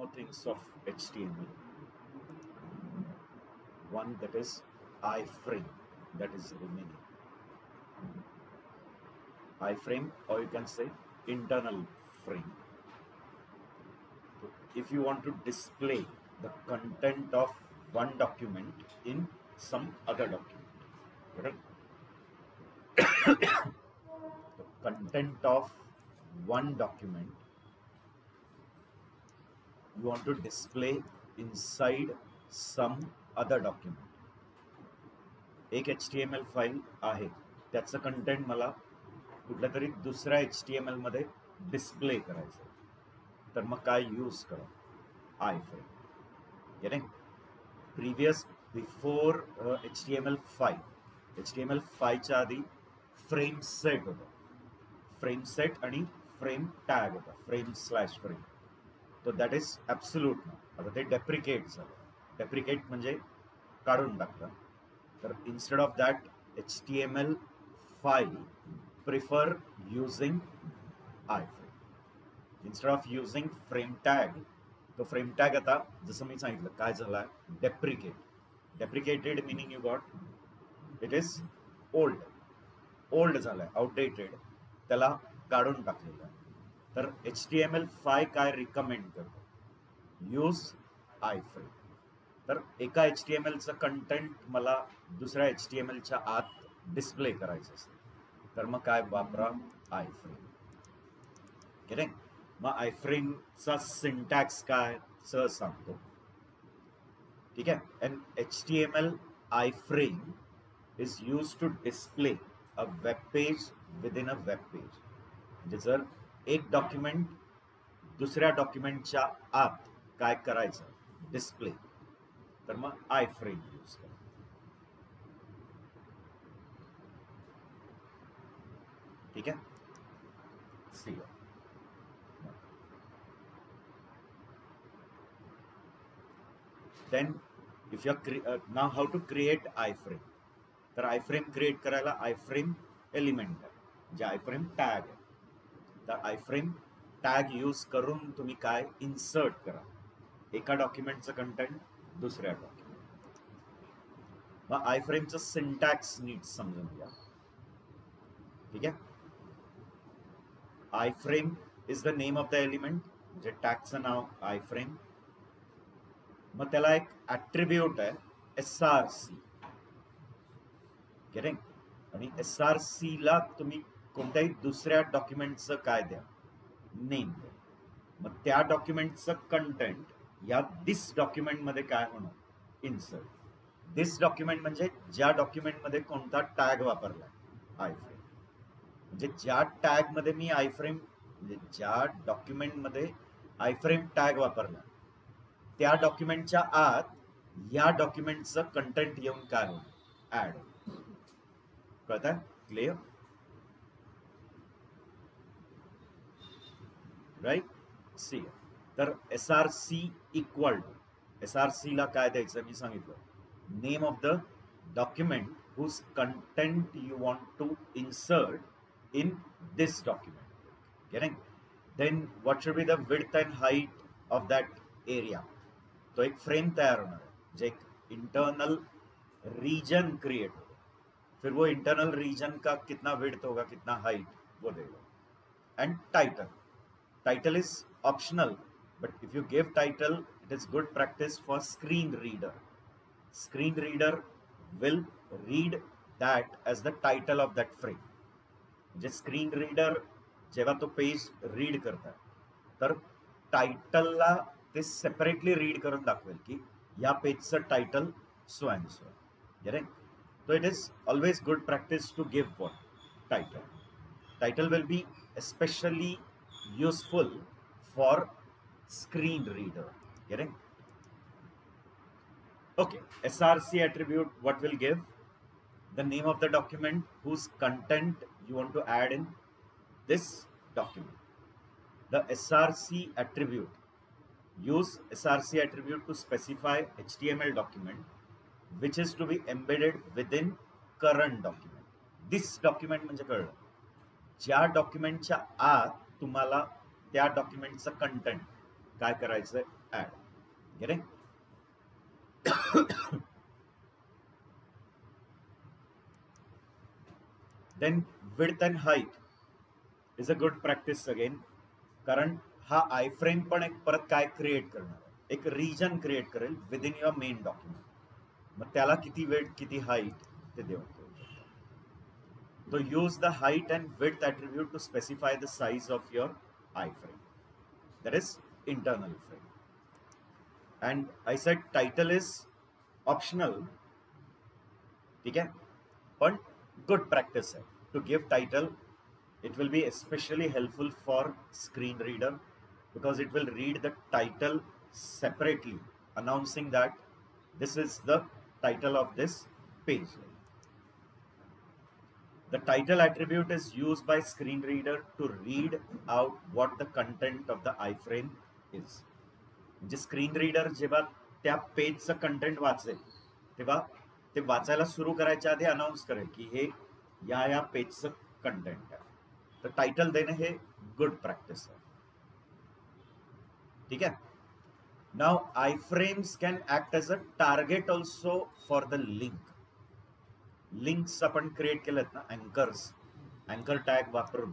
more things of HTML. One, that is iframe, that is remaining. Iframe, or you can say internal frame. So if you want to display the content of one document in some other document, correct? The content of one document you want to display inside some other document. एक HTML file आहे, त्याचं content मला कुठल्या तरी दुसऱ्या HTML मध्ये display करायचं, तर मग काय यूज करा? iframe. Getting? Previous before HTML5 च्या आधी फ्रेम सेट होता. फ्रेम सेट आणि फ्रेम टॅग होता, फ्रेम/फ्रेम. तो दॅट इज ॲब्सोल्यूट ना. आता ते डेप्रिकेट झालं. डेप्रिकेट म्हणजे काढून टाकलं. तर instead of that HTML5 prefer using iframe. Instead of using frame tag, तो फ्रेम टॅग आता जसं मी सांगितलं काय झाला, deprecated meaning you got it is old झालाय, आउटडेटेड, त्याला काढून टाकलेलं आहे. तर HTML5 काय रिकमेंड करतो? Use iframe. तर एका HTMLचं कंटेंट मला दुसऱ्या HTMLच्या आत डिस्प्ले करायचं असेल तर मग काय वापरा? iframe. करेक्ट? मग iframeचा सिंटॅक्स काय सहज सांगतो, ठीक आहे? An HTML iframe is used to display a web page within a web page. म्हणजे जर एक डॉक्युमेंट दुसऱ्या डॉक्युमेंटच्या आत काय करायचं, डिस्प्ले, तर मग iframe यूज करा. ठीक आहे? See then if you now how to create iframe. तर iframe क्रिएट करायला iframe एलिमेंट आहे, जे iframe टॅग आहे. तर iframe टॅग यूज करून तुम्ही काय इन्सर्ट करा एका डॉक्युमेंटचं कंटेंट दुसऱ्या डॉक्युमेंट. मग iframeचं सिंटॅक्स नीट समजून घ्या. ठीक आहे? iframe is the name of the element, म्हणजे टॅगचं नाव iframe. मग त्याला एक ॲट्रिब्यूट आहे SRC. करेक्ट? आणि SRC ला तुम्ही कोणत्याही दुसऱ्या डॉक्युमेंटचं काय द्या, नेम द्या. मग त्या डॉक्युमेंटचं कंटेंट या दिस डॉक्युमेंटमध्ये काय होणार, इन्सर्ट. दिस डॉक्युमेंट म्हणजे ज्या डॉक्युमेंटमध्ये कोणता टॅग वापरलाय, iframe. म्हणजे ज्या टॅगमध्ये मी iframe, म्हणजे ज्या डॉक्युमेंटमध्ये iframe टॅग वापरला त्या डॉक्युमेंटच्या आत या डॉक्युमेंटचं कंटेंट येऊन काय होणार, ऍड. कळतंय? क्लिअर? राईट? सी. तर SRC इक्वल टू, SRC ला काय द्यायचं मी सांगितलं, name of the document whose content you want to insert in this document. Correct? Then what should be the width and height of that area. तो एक frame तैयार होना है, जो एक इंटरनल रीजन क्रिएट होगा. फिर वो इंटरनल रीजन का कितना विड्थ होगा, कितना हाइट, वो देगा. And title is optional, but if you give title it is good practice for screen reader. Screen reader will read that as the title of that frame. म्हणजे screen reader जेव्हा तो page read करता तर टाइटलला ते separately read करून दाखवेल की या पेजचं टाइटल सो अँड सो. तो it is always good practice to give what, title. Title will be especially useful for screen reader. Getting? Okay, SRC attribute what will give? The name of the document whose content you want to add in this document. The SRC attribute, use SRC attribute to specify HTML document which is to be embedded within current document. This document म्हणजे कळलं, ज्या डॉक्युमेंटच्या आत तुम्हाला त्या डॉक्युमेंटचं content काय करायचंय add. Getting? Then width and height is a good practice again, कारण हा आय फ्रेम पण एक परत काय क्रिएट करणार, एक रिजन क्रिएट करेल विदिन युअर मेन डॉक्युमेंट. मग त्याला किती विड्थ किती हाईट ते देऊ शकतो. So use the height and width attribute to specify the size of your iframe. That is internal frame. And I said title is optional. ठीक है? But good practice है. To give title, it will be especially helpful for screen reader because it will read the title separately, announcing that this is the title of this page. The title attribute is used by screen reader to read out what the content of the iframe is. म्हणजे screen reader जेव्हा त्या पेजचं content वाचेल तेव्हा ते वाचायला सुरू करायच्या आधी अनाउन्स करेल की हे या पेजचं कंटेंट आहे. तर टायटल देणे हे गुड प्रॅक्टिस आहे. ठीक आहे. Now iframes can act as a target also for the link. Links आपण क्रिएट केलेत ना, अँकर्स, अँकर टॅग वापरून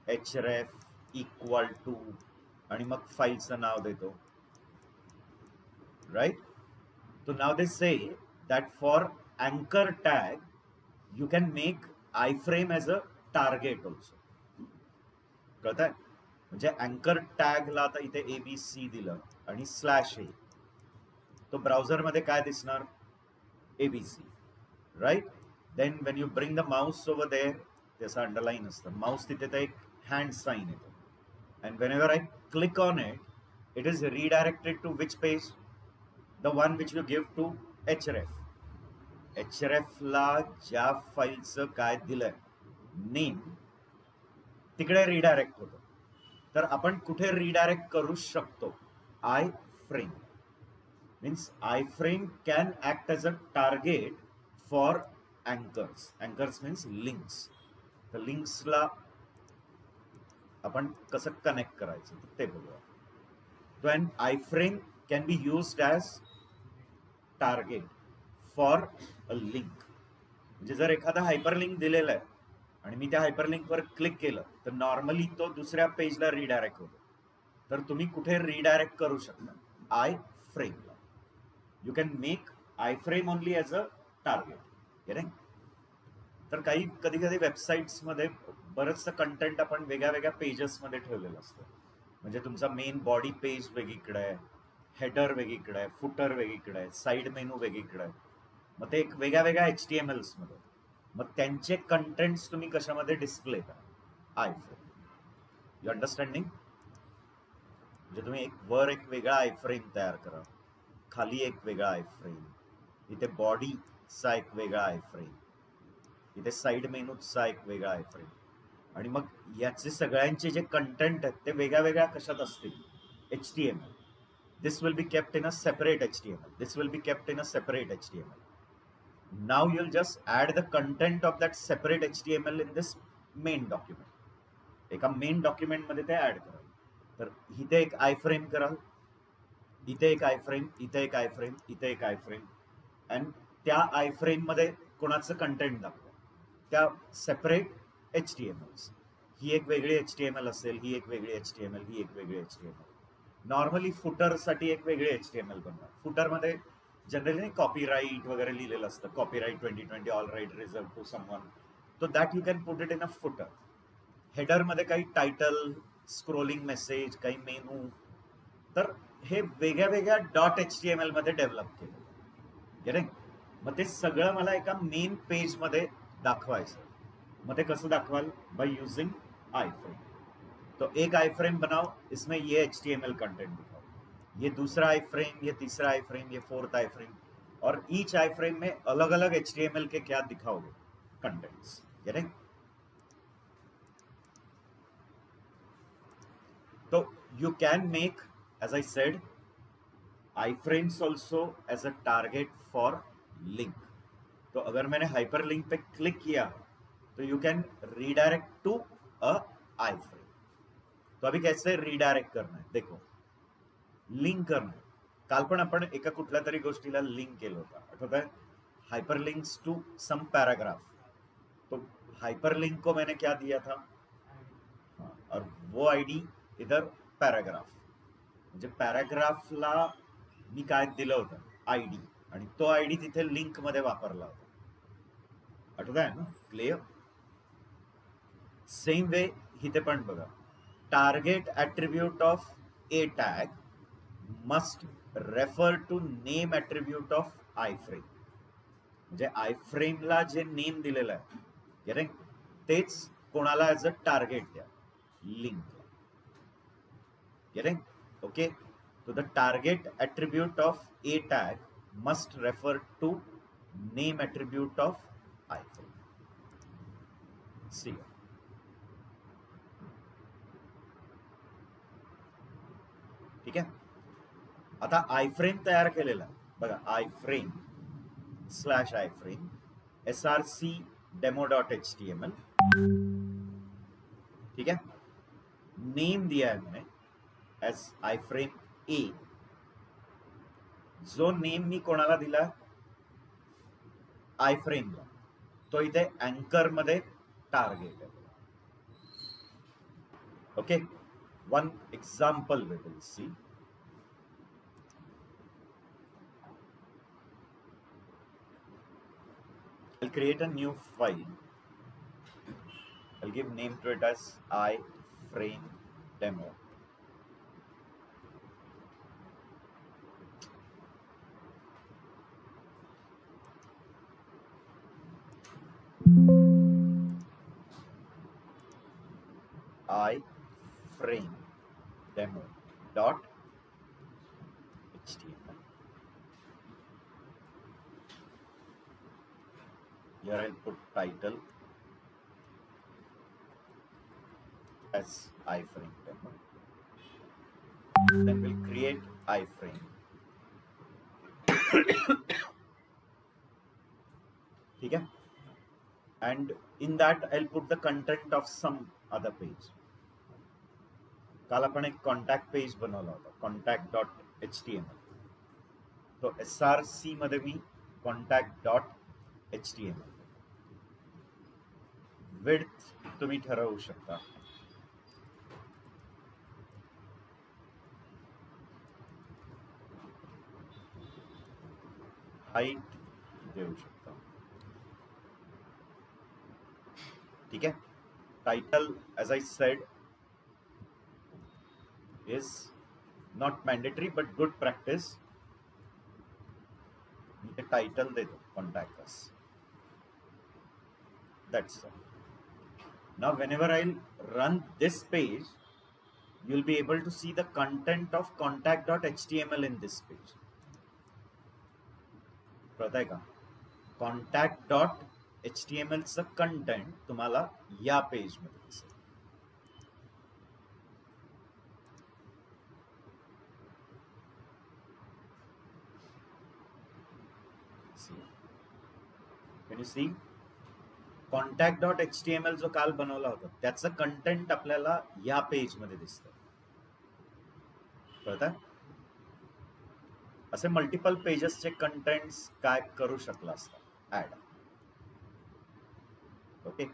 href इक्वल टू आणि मग फाईलचं नाव देतो, राईट. तो नाव दे से दॅट फॉर अँकर tag you can make iframe as a target also. कळतंय? म्हणजे अँकर टॅगला आता इथे ABC दिलं आणि /a, तो ब्राउझरमध्ये काय दिसणार? ABC, right? Then when you bring the mouse over there, त्याचा अंडरलाईन असतं, माउस तिथे तर एक हँड साइन येतो, and whenever I click on it, it is redirected to which page? The one which you give to href. href ला ज्या फाईलचं काय दिलंय नेम तिकडे रिडायरेक्ट होतं. तर आपण कुठे रिडायरेक्ट करू शकतो? I frame. Means iframe can act as a target for anchors. Anchors means links. The links ला आपण कसं कनेक्ट करायचं ते बघूया. So an iframe can be used as target for a link. म्हणजे जर एखादा हायपरलिंक दिलेला आहे आणि मी त्या हायपरलिंकवर क्लिक केलं तर नॉर्मली तो दुसऱ्या पेजला रिडायरेक्ट होतो. तर तुम्ही कुठे रिडायरेक्ट करू शकता? I फ्रेमला. You can make iframe only as a target. Getting? तर काही कधी कधी वेबसाईट्स मध्ये बरंचसं कंटेंट आपण वेगळ्या वेगळ्या पेजेस मध्ये ठेवलेलं असतं. म्हणजे तुमचा मेन बॉडी पेज वेगळीकडे आहे, हेडर वेगळीकडे आहे, फुटर वेगळीकडे आहे, साईड मेनू वेगळीकडे आहे. मग ते एक वेगळ्या वेगळ्या HTMLs मध्ये, मग त्यांचे कंटेंट्स तुम्ही कशामध्ये डिस्प्ले करा? आयफ्रेम. You understanding? म्हणजे तुम्ही वर एक वेगळा आयफ्रेम तयार करा, खाली एक वेगळा आयफ्रेम, इथे बॉडीचा एक वेगळा आयफ्रेम, इथे साईड मेनूचा एक वेगळा आयफ्रेम, आणि मग याचे सगळ्यांचे जे कंटेंट आहेत ते वेगळ्या वेगळ्या कशात असतील? HTML. This will be kept in a separate HTML. This will be kept in a separate HTML. Now you will just add the content of that separate HTML in this main document. एका main document मध्ये ते add कराल. तर इथे एक आयफ्रेम कराल, इथे एक आयफ्रेम, इथे एक आयफ्रेम, इथे एक आयफ्रेम, अँड त्या आयफ्रेम मध्ये कोणाचं कंटेंट दाखवा? त्या सेपरेट HTMLs. ही एक वेगळी HTML असेल, ही एक वेगळी HTML, ही एक वेगळी HTML. नॉर्मली फुटरसाठी एक वेगळी HTML बनणार. फुटरमध्ये जनरली कॉपीराईट वगैरे लिहिलेलं असतं, copyright 2020 all right reserve to someone. तो that you can put it in a footer. हेडरमध्ये काही टायटल, स्क्रोलिंग मेसेज, काही मेनू. तर हे वेगळ्या वेगळ्या .html मध्ये डेव्हलप केलं. गेटिंग? मग ते सगळं मला एका मेन पेज मध्ये दाखवायचं. मग ते कसं दाखवाल? By using iframe. तो एक आयफ्रेम बनाओ, इसमें ये HTML कंटेंट दिखाओ, ये दूसरा आईफ्रेम, ये तीसरा आईफ्रेम, ये फोर्थ आईफ्रेम, और ईच आईफ्रेम में अलग अलग HTML के क्या दिखाओगे? कंटेंट्स. गेटिंग? तो you can make, as I said, iframes also as a target for link. तो अगर मैंने हाइपरलिंक पे क्लिक किया तो you can redirect to a iframe. तो अभी कैसे रिडायरेक्ट करना है, देखो लिंक करना है. काल पण आपण एका कुठल्या तरी गोष्टीला लिंक केलं होतं, आठवत है? Hyperlinks to some paragraph. तो हाइपरलिंक को मैंने क्या दिया था, और वो आईडी इधर पैराग्राफ, म्हणजे पॅराग्राफला मी काय दिलं होतं आयडी, आणि तो आयडी तिथे लिंक मध्ये वापरला होता. आठवत आहे ना? क्लिअर. सेम वे इथे पण बघा, target attribute of A tag must refer to name attribute of I frame. म्हणजे आय फ्रेमला जे नेम दिलेलं आहे तेच कोणाला ॲज अ टार्गेट द्या, link. getting okay, so the target attribute of a tag must refer to name attribute of iframe. See, ठीक आहे. आता iframe तयार केलेला बघा, iframe slash iframe src demo.html, ठीक है. नेम दिया है मैंने एस iframe a. जो नेम मी कोणाला दिला iframe ला, तो इथे अँकर मध्ये टार्गेट आहे. Okay, one example we will see. I'll create a new file. I'll give name to it as iframe demo. iframe demo dot html. Here I'll put title as iframe demo. Then we'll create iframe. ठीक है. And in that I'll put the content of some other page. काल आपण एक contact page बनवला होता, contact.html. तो src मध्ये मी contact.html. Width तुम्ही ठरवू शकता. हाइट देऊ शकता. ठीक है. Title as I said is not mandatory but good practice. The title दे दो, contact us. That's all. Now whenever I'll run this page, you'll be able to see the content of contact.html in this page. कळतंय का? contact.html चं content तुम्हाला या page मध्ये दिसेल. Can you see? contact.html जो काल बनवला होता त्याचं कंटेंट आपल्याला या पेज मध्ये दिसतं. कळतंय? असे मल्टिपल पेजेसचे कंटेंट्स काय करू शकला असता ऍड. ओके.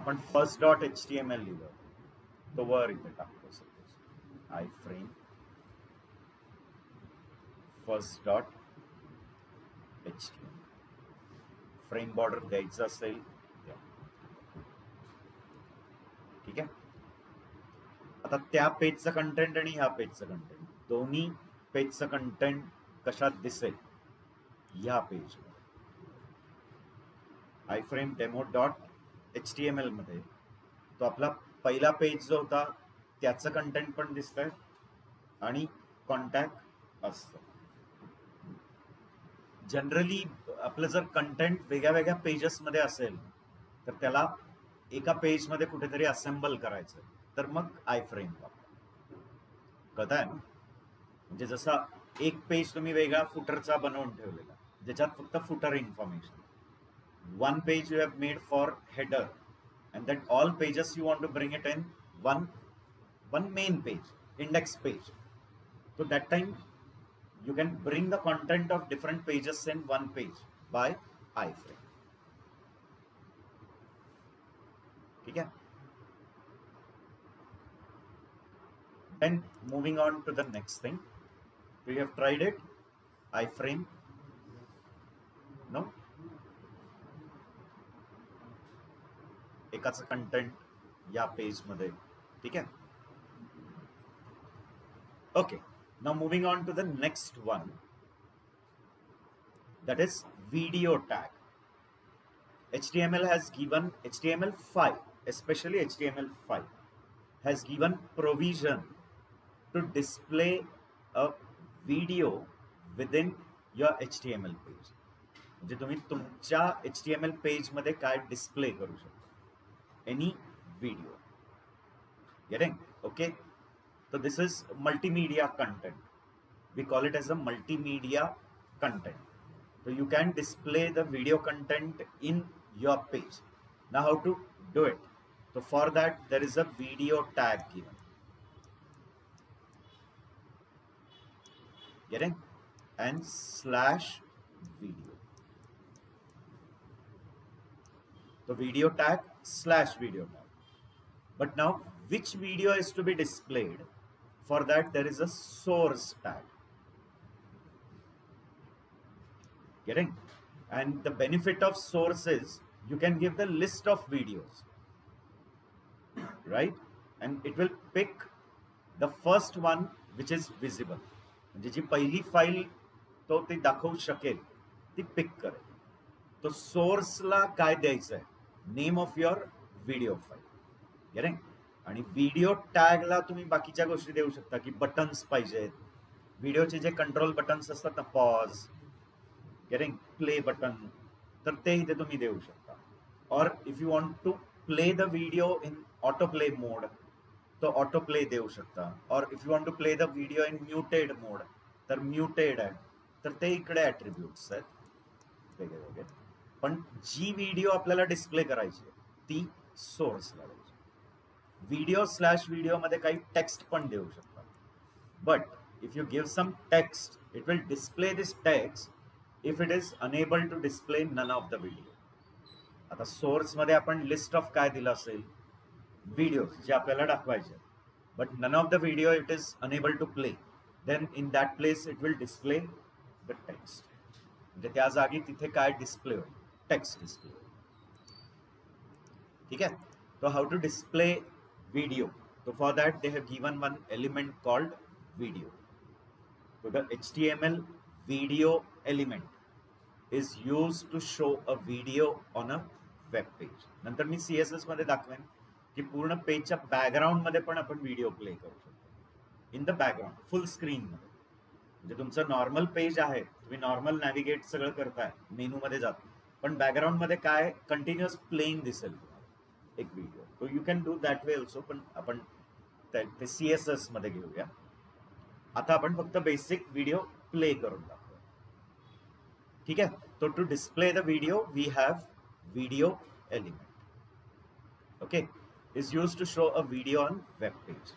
आपण first.html लिहिलं, तो वर इथे टाकतो. Suppose iframe first.html. Frame border द्यायचं असेल द्या. ठीक आहे. आता त्या पेजचं कंटेंट आणि ह्या पेजचं कंटेंट, दोन्ही पेजचं कंटेंट कशात दिसेल ह्या पेज मध्ये. iframe demo.html मध्ये तो आपला पहिला पेज जो होता त्याचं कंटेंट पण दिसतंय आणि कॉन्टॅक्ट असतं. जनरली आपलं जर कंटेंट वेगळ्या वेगळ्या पेजेस मध्ये असेल तर त्याला एका पेज मध्ये कुठेतरी असेंबल करायचं. तर मग आय फ्रेम वापरा. कळत आहे ना? म्हणजे जसा एक पेज तुम्ही वेगळा फुटरचा बनवून ठेवलेला ज्याच्यात फक्त footer information, one page you have made for header, and that all pages you want to bring it in one main page, index page. So that time you can bring the content of different pages in one page by iframe. ठीक है? Then moving on to the next thing. Do you have tried it? iframe? No? एकाच content या page मध्ये. ठीक है? Okay, now moving on to the next one, that is video tag. HTML has given, HTML5, especially HTML5 has given provision to display a video within your HTML page. म्हणजे तुम्ही तुमच्या HTML page मध्ये काय display करू शकता, any video. Getting? Okay, so this is multimedia content. We call it as a multimedia content. So you can display the video content in your page. Now how to do it? So for that there is a video tag given. Getting? And slash video. So video tag slash video tag. But now which video is to be displayed? For that there is a source tag. Getting? And the benefit of source is you can give the list of videos, right? And it will pick the first one which is visible. म्हणजे जी पहिली file तो ती दाखवू शकेल ती पिक करेल. तो सोर्सला काय द्यायचं आहे? Name of your video file. Getting? आणि व्हिडिओ टॅगला तुम्ही बाकीच्या गोष्टी देऊ शकता की बटन्स पाहिजेत, व्हिडिओचे जे कंट्रोल बटन्स असतात ना, पॉज, गेटिंग, प्ले बटन, तर ते इथे तुम्ही देऊ शकता. और if you want to play the video in auto play mode तो ऑटो प्ले देऊ शकता. और if you want to play the video in muted mode तर म्युटेड आहे. तर ते इकडे ॲट्रिब्यूट्स आहेत वेगळे वेगळे. पण जी व्हिडिओ आपल्याला डिस्प्ले करायची ती सोर्सला द्यायची. व्हिडिओ स्लॅश व्हिडिओ मध्ये काही टेक्स्ट पण देऊ शकता. But if you give some text it will display this text if it is enable to display none of the video. आता सोर्स मध्ये आपण लिस्ट ऑफ काय दिलं असेल, व्हिडिओ जे आपल्याला दाखवायचे, but none of the video it is enable to play, then in that place it will display the text. म्हणजे त्या जागी तिथे काय डिस्प्ले होईल? Text display. ठीक आहे? तो how to display video. So for that they have given one element called video. So the HTML video element is used to show a video on a web page. नंतर मी CSS मध्ये दाखवेन की पूर्ण पेजच्या background मध्ये पण आपण video play करू शकतो. In the background full screen मध्ये. म्हणजे तुमचं नॉर्मल पेज आहे, तुम्ही नॉर्मल नॅव्हिगेट सगळं करताय, मेनू मध्ये जात, पण बॅकग्राऊंड मध्ये काय कंटिन्युअस प्लेइंग दिसेल एक व्हिडिओ. तो you can do that way also. पण आपण ते CSS मध्ये घेऊया. आता आपण फक्त बेसिक व्हिडिओ प्ले करून दाखवू. ठीक आहे? तो to display the video we have video element. Okay, is use to show a video on web page.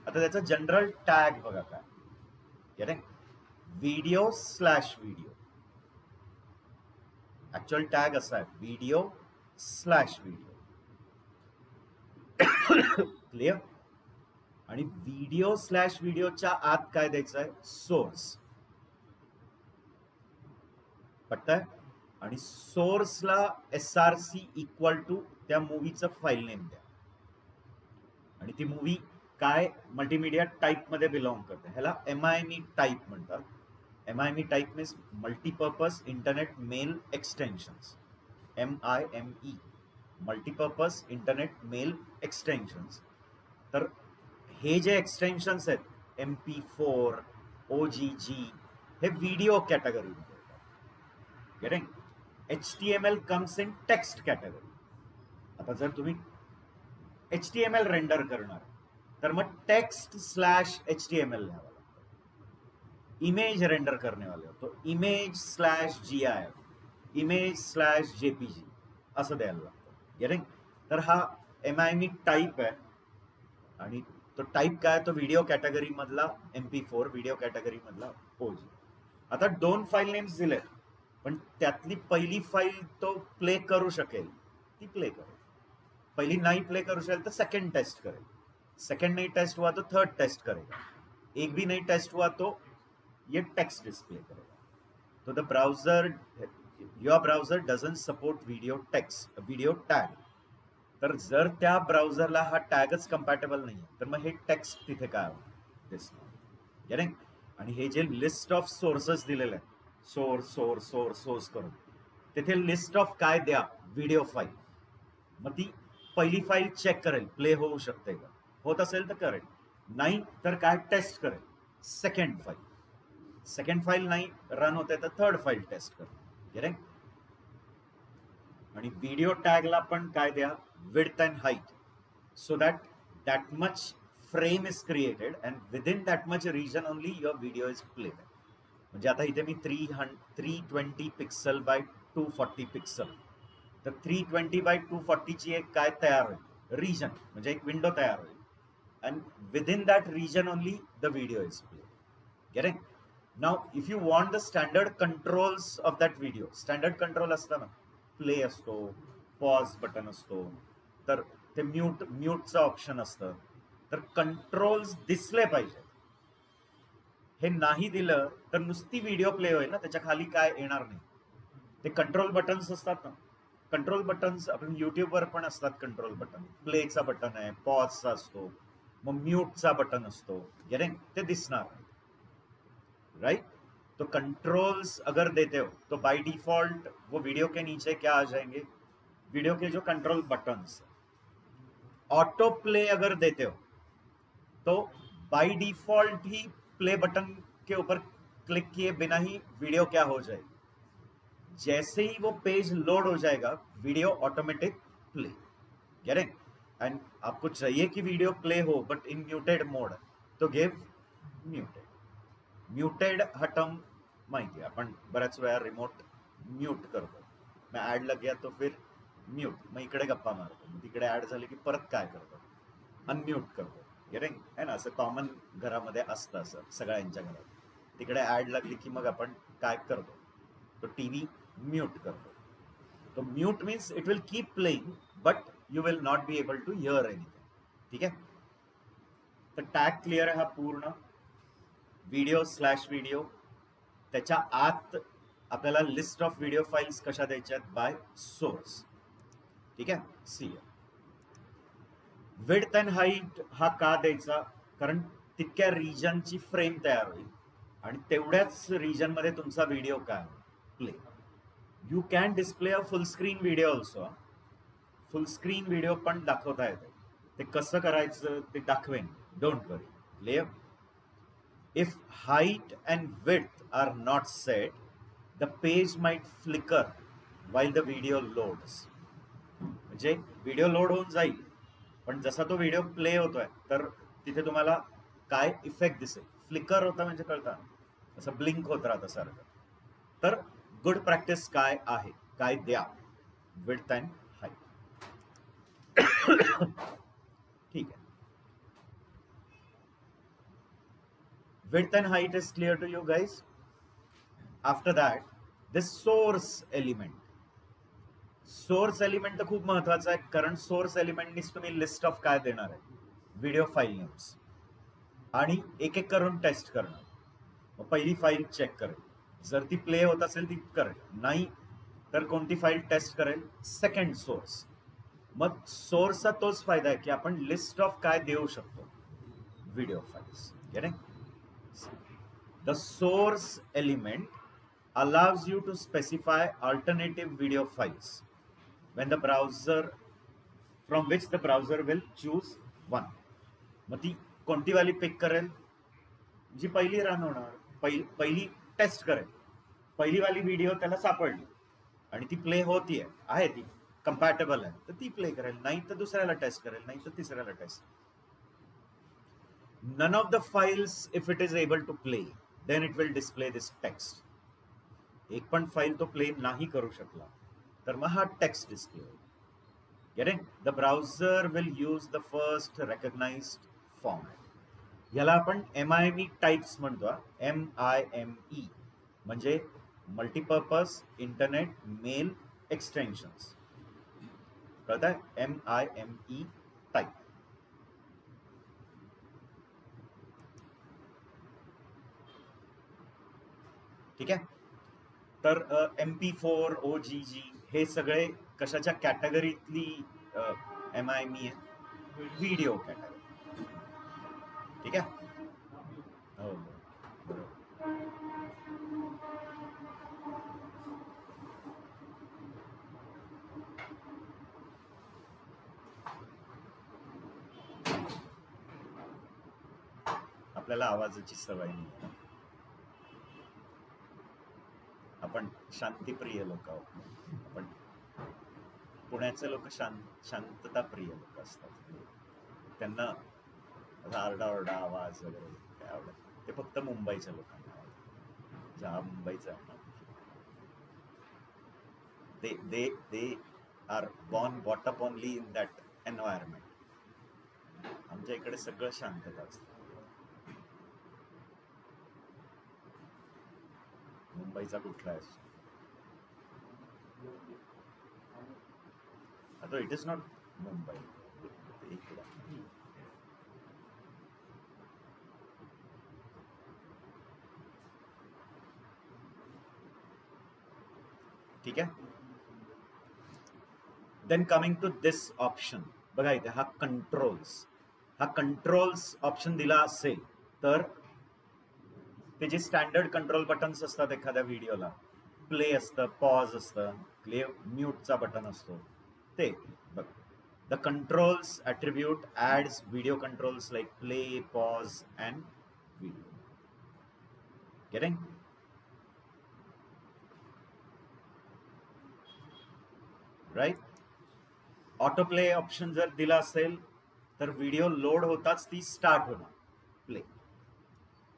आता त्याचा जनरल टॅग बघा काय. Getting? Video slash video. Actual tag असा आहे व्हिडिओ स्लॅश व्हिडिओ. क्लिअर? आणि व्हिडिओ स्लॅश व्हिडिओच्या आत काय द्यायचं आहे? सोर्स. पटतंय? आणि सोर्सला SRC इक्वल टू त्या मूवीचं फाईल नेम द्या. आणि ती मूवी काय मल्टीमीडिया टाईप मध्ये बिलॉंग करते. ह्याला MIME टाईप म्हणतात. MIME type means multipurpose internet mail extensions. MIME multipurpose internet mail extensions. तर हे जे एक्सटेन्शन्स आहेत MP4, OGG हे व्हिडिओ कॅटेगरीमध्ये येतात. Getting? HTML comes in text category. आता जर तुम्ही HTML रेंडर करणार तर मग टेक्स्ट स्लॅश HTML लिहावं लागतं. इमेज रेंडर करने वाले हो तो image slash GIF, image slash JPG असं द्यायला लागतं. गेटिंग? तर हा MIME टाईप आहे आणि तो टाईप काय, तो व्हिडिओ कॅटेगरी मधला MP4, व्हिडिओ कॅटेगरी मधला OG. आता 2 फाईल नेम्स दिले, पण त्यातली पहिली फाईल तो प्ले करू शकेल, ती प्ले करेल. पहिली नाही प्ले करू शकेल तर सेकंड टेस्ट करेल, सेकंड नहीं टेस्ट हुआ तो थर्ड टेस्ट करेगा, एक भी नहीं टेस्ट हुआ तो ये टेक्स्ट डिस्प्ले करेगा. तो the browser, your browser doesn't support video text, video tag. तर जर त्या ब्राउझरला हा टॅगच कम्पॅटेबल नाही तर मग हे टेक्स्ट तिथे काय दिसणार. आणि हे जे लिस्ट ऑफ सोर्सेस दिलेले आहेत, सोर्स करून तिथे लिस्ट ऑफ काय द्या, व्हिडिओ फाईल. मग ती पहिली फाईल चेक करेल, प्ले होऊ शकते का, होत असेल तर करेल, नाही तर काय टेस्ट करेल सेकंड फाईल. सेकंड फाईल नाही रन होते तर थर्ड फाईल टेस्ट करेल. आणि व्हिडिओ टॅगला पण काय द्या, width and height, so that much frame is created and within that much region only your video is played. म्हणजे आता इथे मी 320 पिक्सल बाय 240 पिक्सल, तर 320 बाय 240 ची एक काय तयार होईल, रिजन म्हणजे एक विंडो तयार होईल, and within that region only the video is played. Getting? Now if you want the standard controls of that video, standard control असतं ना, प्ले असतो, पॉज बटन असतो, तर ते म्यूटचं ऑप्शन असतं, तर कंट्रोल्स दिसले पाहिजे. हे नाही दिलं तर नुसती व्हिडिओ प्ले होईल ना, त्याच्या खाली काय येणार नाही. ते कंट्रोल बटन्स असतात ना, कंट्रोल बटन्स आपण युट्यूबवर पण असतात. कंट्रोल बटन प्लेचा बटन आहे, पॉजचा असतो, मग म्यूटचा बटन असतो. गेटिंग? ते दिसणार, राइट? तो कंट्रोल्स अगर देते हो तो बाय डिफॉल्ट वो वीडियो के नीचे क्या आ जाएंगे, वीडियो के जो कंट्रोल बटन्स. ऑटो प्ले अगर देते हो तो बाय डिफॉल्ट ही प्ले बटन के ऊपर क्लिक किए बिना ही वीडियो क्या हो जाएगी, जैसे ही वो पेज लोड हो जाएगा video automatic play. Getting? End आपको चाहिए कि वीडियो प्ले हो बट इन म्यूटेड मोड, तो गिव म्यूटेड. म्यूटेड हा टर्म माहिती आहे, आपण बऱ्याच वेळा रिमोट म्यूट करतो. मग ऍड लग गया तो फिर म्यूट, मग इकडे गप्पा मारतो, मग तिकडे ऍड झाली की परत काय करतो, अनम्यूट करतो. गेटिंग? आहे ना, असं कॉमन घरामध्ये असतं, असं सगळ्यांच्या घरात. तिकडे ऍड लागली की मग आपण काय करतो, तो टीव्ही म्यूट करतो. तो mute means it will keep playing but you will not be able to hear anything. ठीक आहे? तर टॅग क्लिअर आहे हा पूर्ण. व्हिडिओ स्लॅश व्हिडिओ, त्याच्या आत आपल्याला लिस्ट ऑफ व्हिडिओ फाईल्स कशा द्यायच्यात, बाय सोर्स. ठीक आहे? सी विड्थ अँड हाईट हा का द्यायचा, कारण तितक्या रिजनची फ्रेम तयार होईल आणि तेवढ्याच रिजन मध्ये तुमचा व्हिडिओ काय play. You can display a full screen video also. Full screen video पण दाखवता येते, ते कसं करायचं ते दाखवेन, don't worry. Clear? If height and width are not set, the page might flicker while the video loads. म्हणजे व्हिडिओ लोड होऊन जाईल, पण जसा तो व्हिडिओ प्ले होतोय तर तिथे तुम्हाला काय इफेक्ट दिसेल, फ्लिकर होता म्हणजे कळतं, असं ब्लिंक होत राहतं सारखं. तर गुड प्रॅक्टिस काय आहे, काय द्या, विड्थ अँड हाईट. ठीक आहे. Width and height is clear to you guys. After that, this source element. Source element तर खूप महत्वाचा आहे, कारण source element नीच तुम्ही लिस्ट ऑफ काय देणार आहे, व्हिडिओ फाईल नेम्स, आणि एक एक करून टेस्ट करणार. मग पहिली फाईल चेक करेल, जर ती प्ले होत असेल ती करेल, नाही तर कोणती फाईल टेस्ट करेल, सेकंड सोर्स. मग सोर्सचा तोच फायदा आहे की आपण लिस्ट ऑफ काय देऊ शकतो, video files. Getting? The source element allows you to specify alternative video files when the browser, from which the browser will choose one. मग ती कोणती वाली पिक करेल, जी पहिली रन होणार, पहिली टेस्ट करेल, पहिली वाली व्हिडिओ त्याला सापडली आणि ती प्ले होतीये, आहे ती कंपॅटेबल आहे तर ती प्ले करेल, नाही तर दुसऱ्याला टेस्ट करेल, नाही तर तिसऱ्याला taste. none of the files, if it is able to play, then it will display this text. एक पण फाइल तो प्ले नाही करू शकला तर मग हा टेक्स्ट डिस्प्ले होईल. Getting? The browser will use the first recognized format. याला आपण MIME टाइप्स म्हणतो. MIME म्हणजे मल्टीपर्पज इंटरनेट मेल एक्सटेन्शन्स. कळतंय? MIME type. ठीक आहे. तर MP4 OGG हे सगळे कशाच्या कॅटेगरीतली MIME आहे? Video category. ठीक आहे. हो बरोबर. आपल्याला आवाजाची सवय नाही. आपण शांतिप्रिय लोक आहोत. आपण पुण्याचे लोक शांतताप्रिय लोक असतात. त्यांना आरडाओरडा आवाज वगैरे काय आवडत. ते फक्त मुंबईच्या लोकांना आवडत. ज्या मुंबईचा they are brought up only in that environment. आमच्या इकडे सगळं शांतता असतं. मुंबईचा कुठला आहे? आता इट इज नॉट मुंबई. ठीक आहे. Then coming to this option बघा इथे हा कंट्रोल्स ऑप्शन दिला असेल तर ते जे स्टँडर्ड कंट्रोल बटन्स असतात एखाद्या व्हिडिओला, प्ले असतं, पॉज असतं, प्ले म्यूटचा बटन असतो, ते बघ. The controls attribute adds video controls like play, pause and video. Getting? Right. Auto play option जर दिला असेल तर व्हिडिओ लोड होताच ती स्टार्ट होणार प्ले.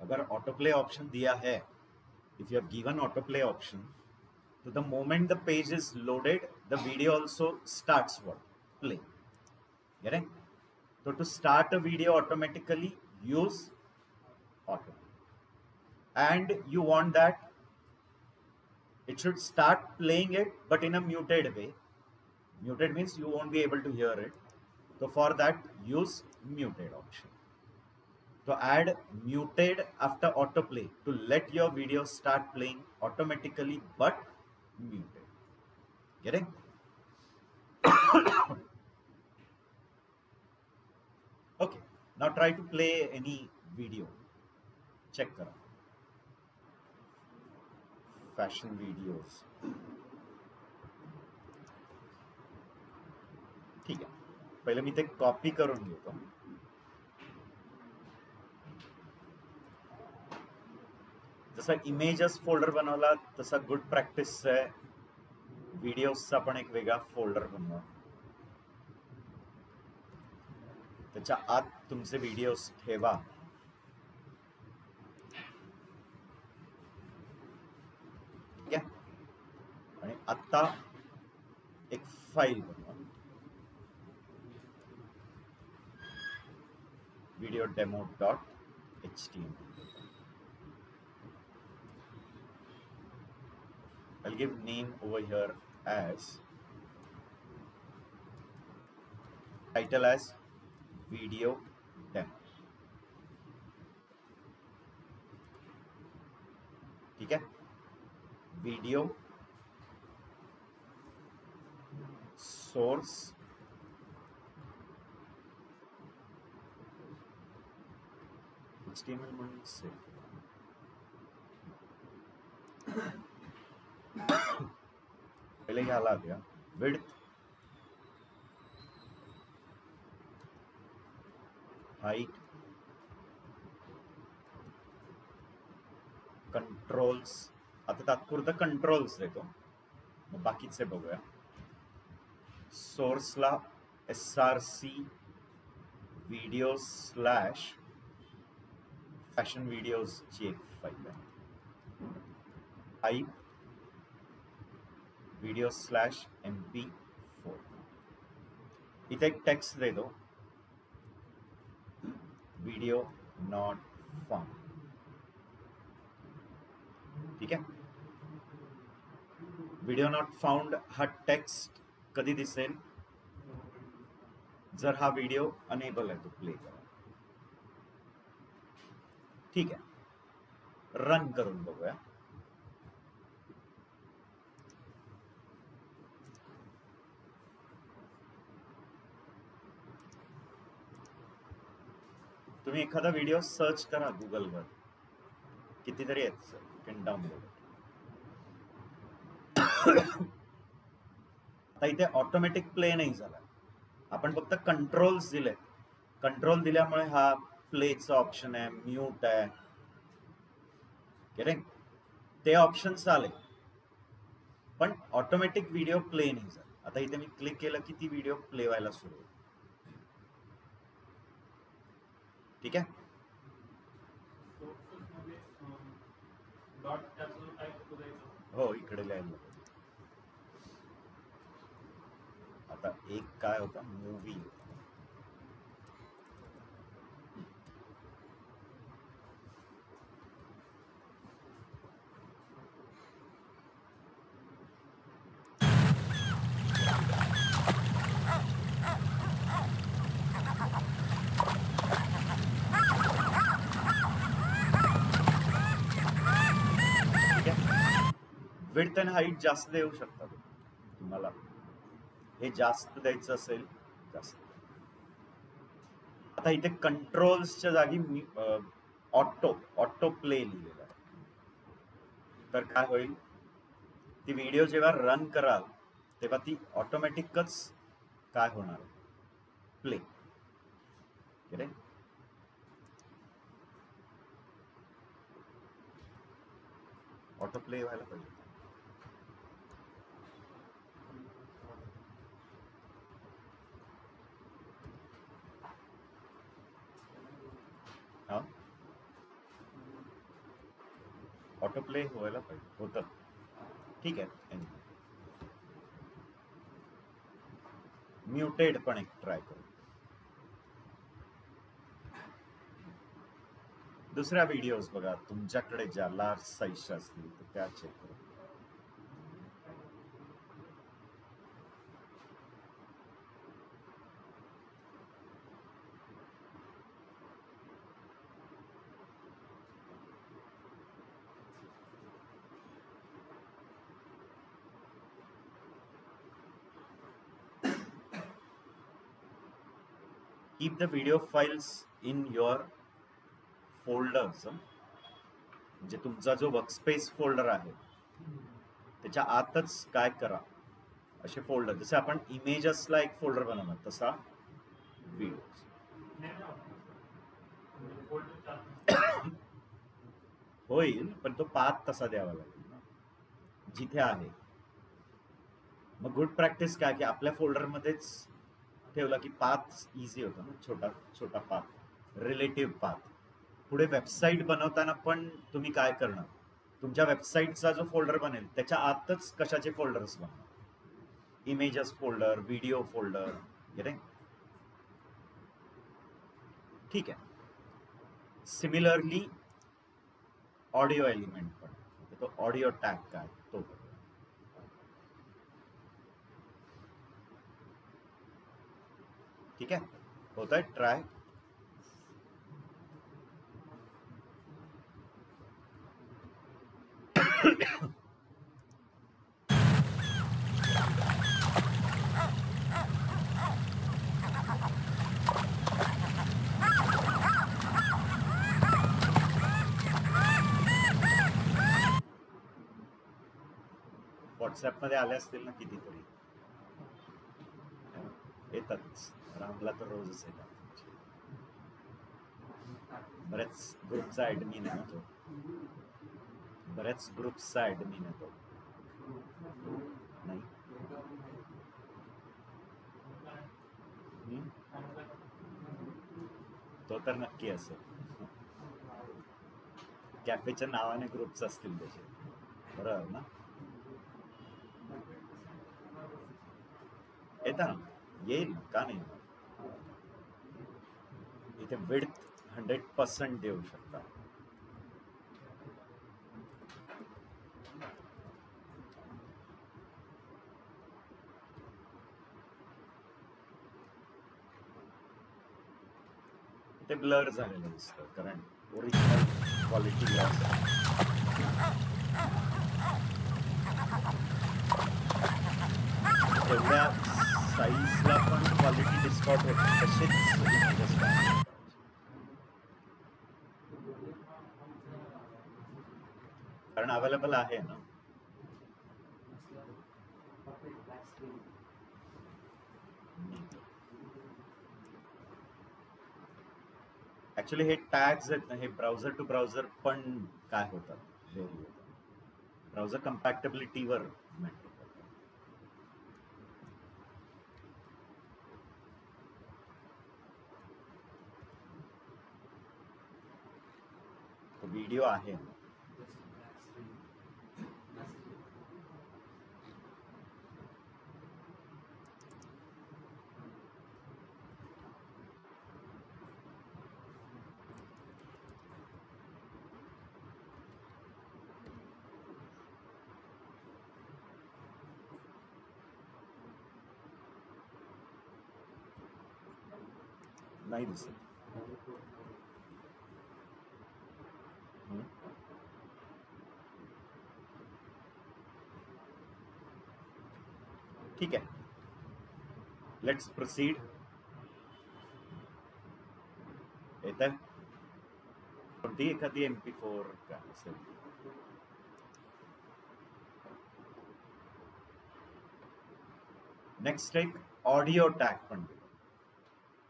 अगर ऑटो प्ले ऑप्शन दिया है, if you have given auto play option, so the moment the page is loaded, the video also starts what? Play. Getting? So to start a video automatically, use auto. And you want that it should start playing it, but in a muted way. Muted means you won't be able to hear it. So for that, use muted option. So add muted after autoplay to let your video start playing automatically but muted. Getting? Okay. Now try to play any video. Check kara. Fashion videos. ठीक आहे. पहिले मी ते copy करून घेतो. जसा images folder बनवला तसा good practice आहे व्हिडिओजचा पण एक वेगळा फोल्डर बनवा. त्याच्या आत तुमचे व्हिडिओज ठेवा. ठीक आहे. आणि आता एक फाईल बनवा, video demo.html. I'll give name over here as title as video demo. ठीक है. Video source HTML म्हणून सेव. पहले ह्याला द्या width, height, कंट्रोल्स. आता तात्पुरतं कंट्रोल्स देतो, मग बाकीचे बघूया. सोर्सला src video / फॅशन व्हिडिओजची एक फाईल आहे. Type video /mp4. इथे एक टेक्स्ट दे दो, व्हिडिओ नॉट फाउंड. ठीक आहे. व्हिडिओ नॉट फाउंड हा टेक्स्ट कधी दिसेल? जर हा व्हिडिओ अनेबल आहे तो प्ले करा. ठीक आहे, रन करून बघूया. तुम्ही एखादा व्हिडिओ सर्च करा गुगलवर, कितीतरी आहेत, कॅन डाउनलोड. आता इथे ऑटोमॅटिक प्ले नाही झाला, आपण फक्त कंट्रोल्स दिले. कंट्रोल दिल्यामुळे हा प्लेचा ऑप्शन आहे, म्यूट आहे, करेक्ट, ते ऑप्शन्स आले, पण ऑटोमॅटिक व्हिडिओ प्ले नाही झाला. आता इथे मी क्लिक केलं की ती व्हिडिओ प्ले व्हायला सुरू होईल. ठीक आहे. हो, इकडे लिहायला. आता एक काय होता, मूवी. विड्थ अँड हाईट जास्त देऊ शकता तुम्हाला. हे जास्त द्यायचं असेल जास्त. आता इथे कंट्रोल्सच्या जागी मी ऑटो प्ले लिहिलेलं आहे. तर काय होईल, ती व्हिडिओ जेव्हा रन कराल तेव्हा ती ऑटोमॅटिकच काय होणार, प्ले. ऑटो प्ले व्हायला पाहिजे. हा, ऑटो प्ले व्हायला पाहिजे, होतं. ठीक आहे, म्युटेड पण एक ट्राय करू. दुसऱ्या व्हिडिओज बघा तुमच्याकडे ज्या लार्ज साईजच्या असतील तर त्या चेक करू. Keep the video files in your folders. म्हणजे तुमचा जो वर्कस्पेस फोल्डर आहे त्याच्या आतच काय करा, असे फोल्डर, जसे आपण इमेजेसला एक फोल्डर बनवणार तसा व्हिडिओ होईल, पण तो पाथ तसा द्यावा लागेल ना जिथे आहे. मग गुड प्रॅक्टिस काय की आपल्या फोल्डरमध्येच ठेवला की पाथ इझी होता ना, छोटा छोटा पाथ, रिलेटिव्ह पाथ. पुढे वेबसाईट बनवताना पण तुम्ही काय करणार, तुमच्या वेबसाईटचा जो फोल्डर बनेल त्याच्या आतच कशाचे फोल्डर्स बनणार, इमेजेस फोल्डर, व्हिडिओ फोल्डर, ठीक आहे. सिमिलरली ऑडिओ एलिमेंट पण, तो ऑडिओ टॅग काय तो. ठीक आहे, होता है ट्राय. व्हॉट्सअप मध्ये आले असतील ना कितीतरी, येतातच. रामला तर रोजच येतात. बऱ्याच ग्रुपचा ऍडमिन आहे ना तो, बऱ्याच ग्रुपचा ऍडमिन आहे तो. नाही तो तर नक्की असेल. कॅफेच्या नावाने ग्रुप्स असतील त्याचे, बरोबर ना? येतं ना, येईल का नाही? इथे विड्थ 100% देऊ शकता. ते ब्लर झालेलं दिसतं कारण ओरिजिनल क्वालिटी लॉस तेवढ्या साईजला पण क्वालिटी डिस्टॉर्ट होते, तसेच इमेजेस कारण अवेलेबल आहे ना. ऍक्च्युली हे टॅग्स आहेत ना, हे ब्राउझर टू ब्राउझर पण काय होतात, व्हेरी होतात. ब्राउझर कम्पॅक्टेबिलिटीवर मॅटर करतात. व्हिडिओ आहे ना. नाही दिसत. ठीक आहे, लेट्स प्रोसीड. येत आहे कोणती एखादी MP4 काय असेल. नेक्स्ट एक ऑडिओ टॅग पण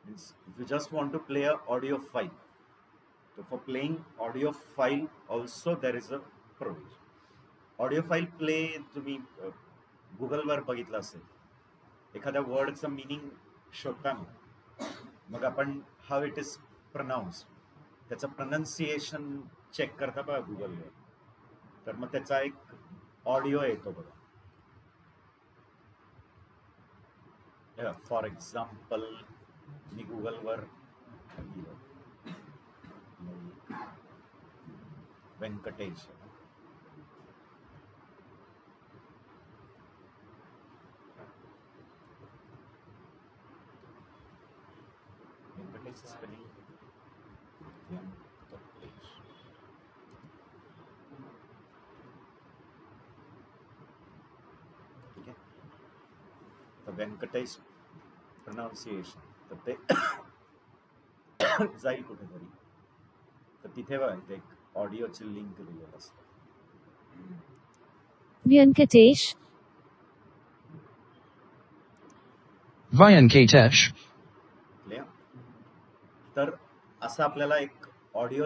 means if you just want to play a audio file, so for playing audio file also there is a provision. Audio file play तुम्ही गुगलवर बघितलं असेल, एखाद्या वर्डचं मिनिंग शोधताना मग आपण हाऊ इट इज प्रोनाऊन्स त्याचं प्रोनाऊन्सिएशन चेक करता बघा गुगलवर, तर मग त्याचा एक ऑडिओ येतो बघा. फॉर एक्झाम्पल मी गुगलवर व्यंकटेश, व्यंकटेश स्पेलिंग व्यंकटेश. ठीक आहे, तर व्यंकटेश प्रोनाऊन्सिएशन तर ते जाईल कुठेतरी, तर तिथे बघा एक ऑडिओची लिंक दिलेलं असतं. व्यंकटेश, Vyankatesh. तर असं आपल्याला एक ऑडिओ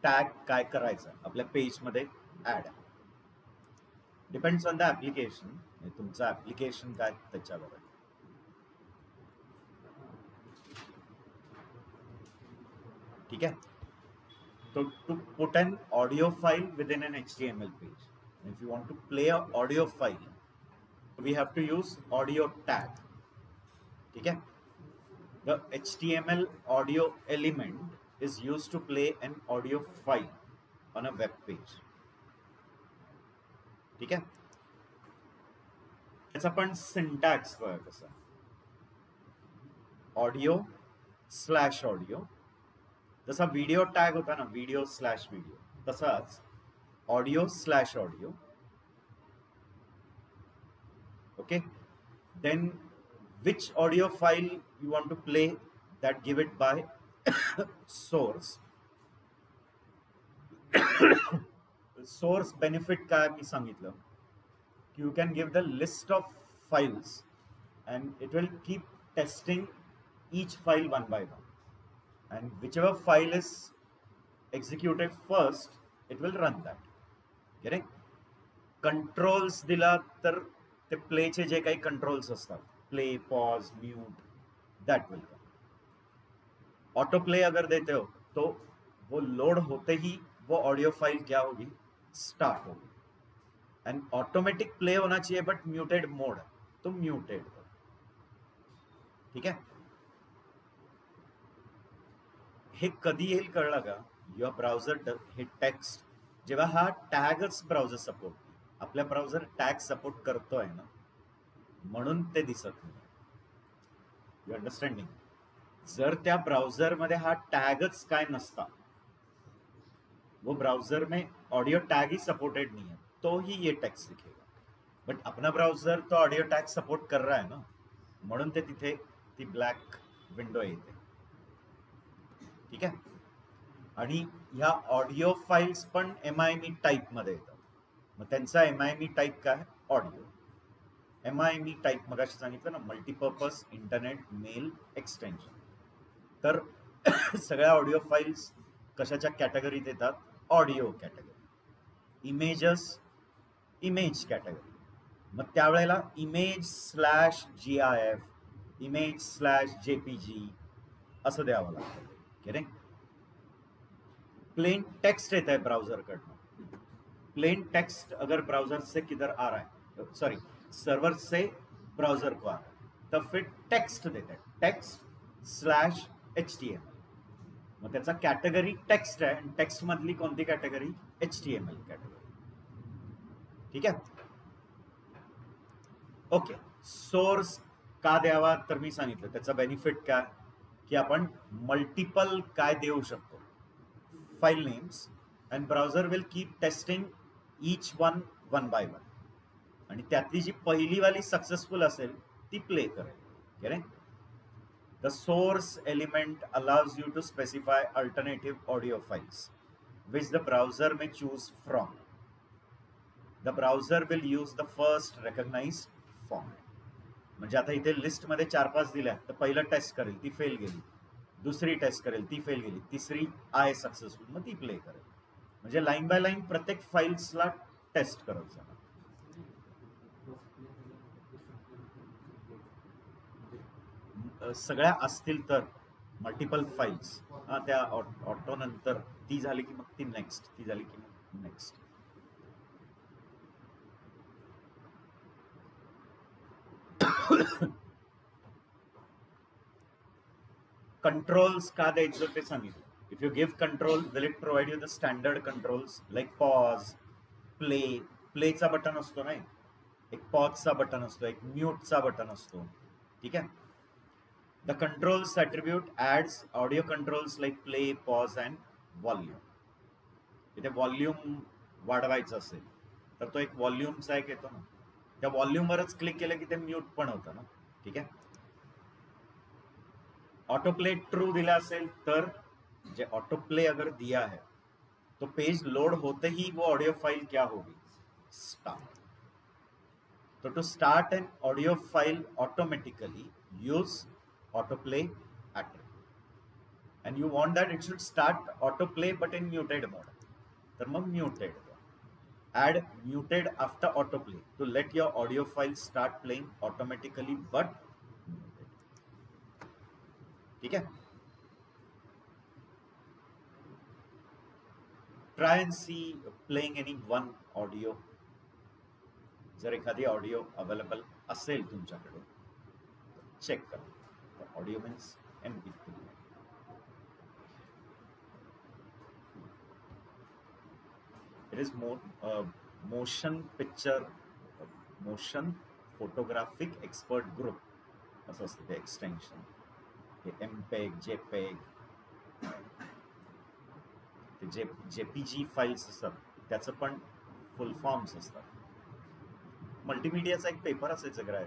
टॅग काय करायचं आपल्या पेजमध्ये add. Depends on the application, तुमचं ऍप्लिकेशन काय त्याच्यावर आहे. ठीक है, तो to put an audio file within an HTML page, if you want to play a audio file, we have to use audio tag. ठीक है, the HTML audio element is used to play an audio file on a web page. ठीक है, त्याचा पण syntax बघा कसा, audio slash audio, जसा video tag होता ना, व्हिडिओ स्लॅश व्हिडिओ, तसाच audio slash audio. Okay, then which audio file you want to play, that give it by source. Source benefit काय मी सांगितलं, you can give the list of files and it will keep testing each file one by one, and whichever file is executed first it will run that. Correct? Controls दिला तर ते प्लेचे जे काही controls असतात, play, pause, mute, that will come. Auto play अगर देते हो तो वो लोड होते ही वो ऑडियो फाइल क्या होगी, स्टार्ट होगी। एंड ऑटोमेटिक प्ले होना चाहिए बट म्यूटेड मोड है, तो म्यूटेड। ठीक आहे, हे कधी येईल कळलं का, युअर ब्राउझर हे टेक्स्ट जेव्हा हा टॅगच ब्राउझर सपोर्ट, आपल्या ब्राउझर टॅग सपोर्ट करतोय ना, म्हणून ते दिसत नाही. You understanding. जर त्या ब्राउझर मध्ये हा टैगच काय नसता, वो ब्राउजर में ऑडियो टैग ही सपोर्टेड नहीं है, तो ही ये टेक्स्ट दिखेगा. बट अपना ब्राउजर तो ऑडियो टैग सपोर्ट कर रहा है ना, म्हणून ते तिथे ती ब्लॅक विंडो येते. ठीक आहे. आणि ह्या ऑडिओ फाइल्स पण MIME टाईप मध्ये येतात. मग त्यांचा MIME टाईप काय, ऑडिओ. MIME टाईप मगाशी सांगितलं ना, मल्टीपर्पज इंटरनेट मेल एक्सटेन्शन. तर सगळ्या ऑडिओ फाइल्स कशाच्या कॅटेगरीत येतात, audio category. Images, image category. मग त्यावेळेला image/GIF, image/JPG असं द्यावं लागतं. करेक्ट. प्लेन टेक्स्ट येता है ब्राउजर कडनं, प्लेन टेक्स्ट अगर ब्राउजर से किधर आ रहा है, सॉरी सर्वर से ब्राउजर को आ रहा है, तो फिर टेक्स्ट देते हैं, text/HTML. मग त्याचा कॅटेगरी टेक्स्ट आहे, टेक्स्ट मधली कोणती कॅटेगरी, HTML कॅटेगरी. ठीक आहे. ओके. सोर्स का द्यावा, तर मी सांगितलं त्याचा बेनिफिट काय, की आपण मल्टिपल काय देऊ शकतो, file names, and browser will keep testing each one by one. आणि त्यातली जी पहिली वाली सक्सेसफुल असेल ती प्ले करेल. Correct. The source element allows you to specify alternative audio files which the browser may choose from. The browser will use the first recognized format. म्हणजे आता इथे लिस्ट मध्ये 4-5 दिल्या, तर पहिलं टेस्ट करेल, ती फेल गेली, दुसरी टेस्ट करेल, ती फेल गेली, तिसरी आहे सक्सेसफुल, मग ती प्ले करेल. म्हणजे लाईन बाय लाईन प्रत्येक फाइल्सला टेस्ट करत जाणार. सगळ्या असतील तर मल्टिपल फाइल्स, त्या ऑटो नंतर ती झाली की मग ती नेक्स्ट, ती झाली की मग नेक्स्ट. कंट्रोल्स का द्यायचं ते सांगितलं. If you give control, will it provide you the standard controls like pause, play. प्लेचा बटन असतो ना, एक पॉजचा बटन असतो, एक म्यूटचा बटन असतो. ठीक आहे. The controls attribute adds audio controls like play, pause and volume. इथे व्हॉल्यूम वाढवायचं असेल तर तो एक व्हॉल्यूमचा एक येतो ना, त्या व्हॉल्यूमवरच क्लिक केलं की ते म्यूट पण होतं ना. ठीक आहे. ऑटो प्ले ट्रू दिला असेल तर, जे ऑटो प्ले अगर दिया है तो पेज लोड होते ही वो ऑडियो फाइल क्या होगी, स्टार्ट. तो to start an audio file automatically use autoplay attribute and you want that it should start autoplay but in muted mode, तर मग muted. Add muted after autoplay to let your audio file start playing automatically but muted. ठीक है. Try and see playing any one audio. जर एखादी audio available असेल तुमच्याकडे, check करा. Audio means MP3. It is more motion picture, motion photographic expert group असं असतं ते एक्सटेन्शन. हे MPEG, JPEG, ते JPG फाइल्स असतात, त्याचं पण फुल फॉर्म्स असतात. मल्टीमीडियाचा एक पेपर असायचं ग्राय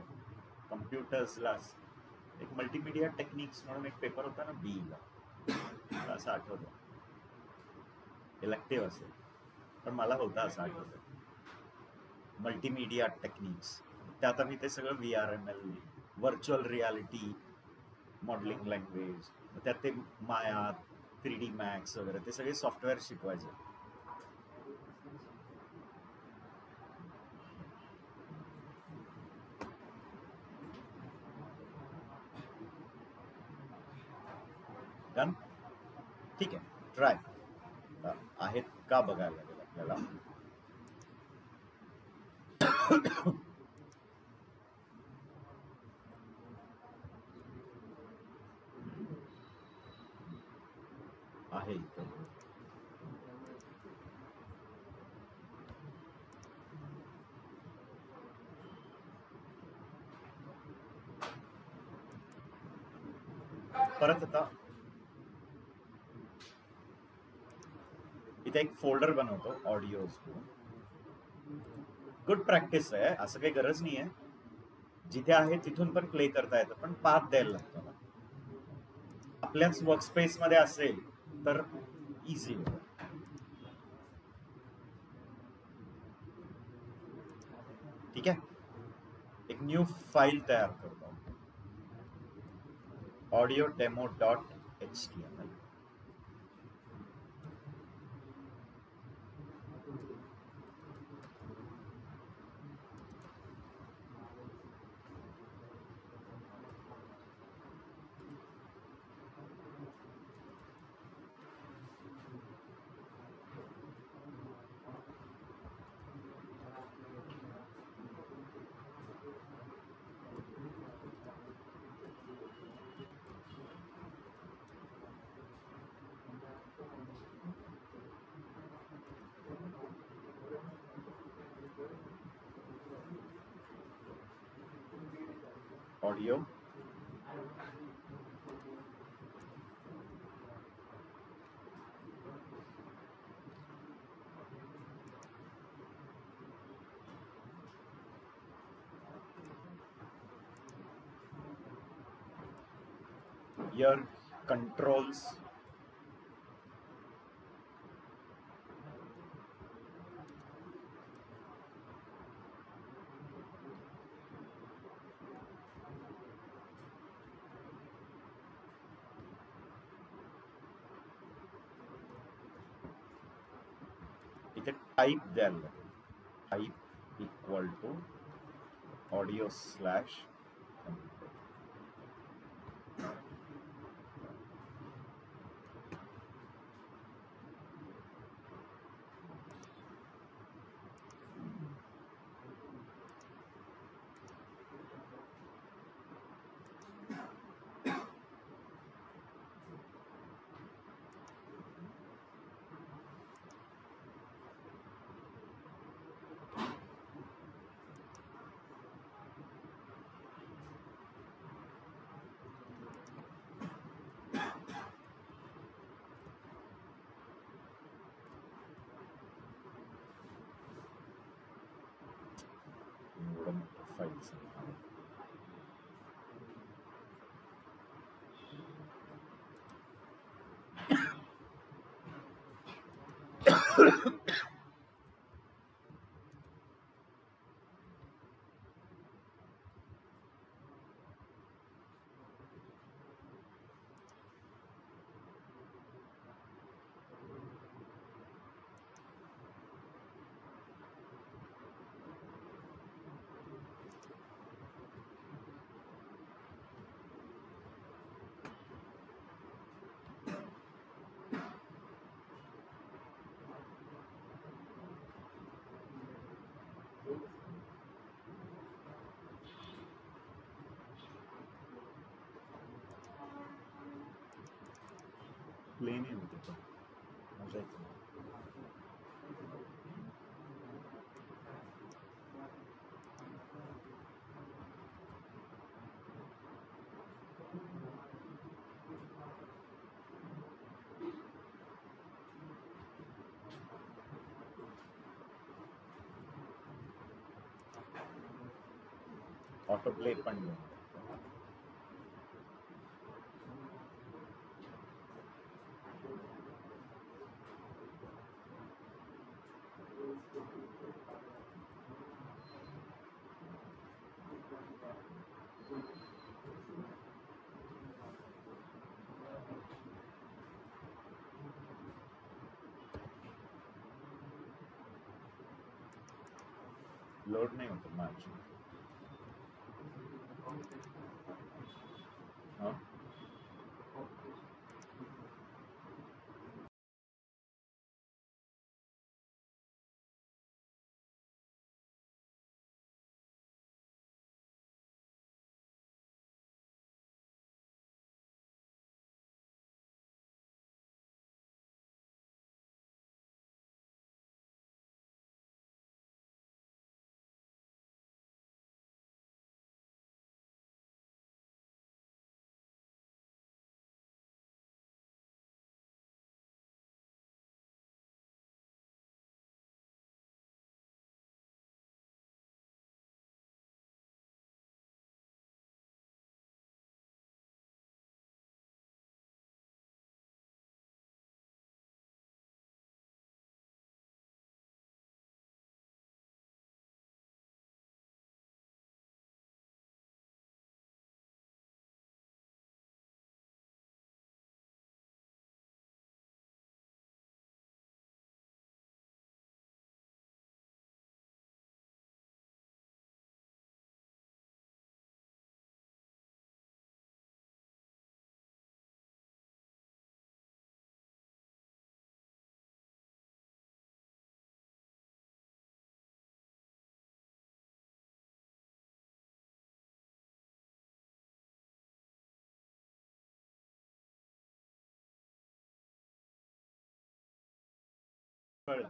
कम्प्युटर्सला, एक मल्टीमीडिया टेक्निक्स म्हणून एक पेपर होता ना बीला, मला असं आठवतं, इलेक्टिव्ह असेल पण मला होता असं आठवतं, मल्टीमीडिया टेक्निक्स. त्यात आम्ही ते सगळं VRML, virtual reality, modelling language, त्यात ते माया, 3D Max वगैरे ते सगळे सॉफ्टवेअर शिकवायचे. डन. ठीक आहे. ट्राय. आहेत का बघायला लागेल आपल्याला. आहे इथे. परत आता इथे एक फोल्डर बनवतो ऑडिओज. गुड प्रॅक्टिस आहे, असं काही गरज नाही आहे. जिथे आहे तिथून पण प्ले करता येतं, पण पाथ द्यायला लागतो ना. आपल्याच वर्कस्पेस मध्ये असेल तर इझी होतं. ठीक आहे, एक न्यू फाईल तयार करतो, audio-demo.html. ऑडिओ your controls इथे टाईप द्यायला लागेल. Type equal to audio slash files. Play नाही होते पण मजा येते. ऑटो प्ले पण नाही. लोड नाही होत माझी. हां कळलं.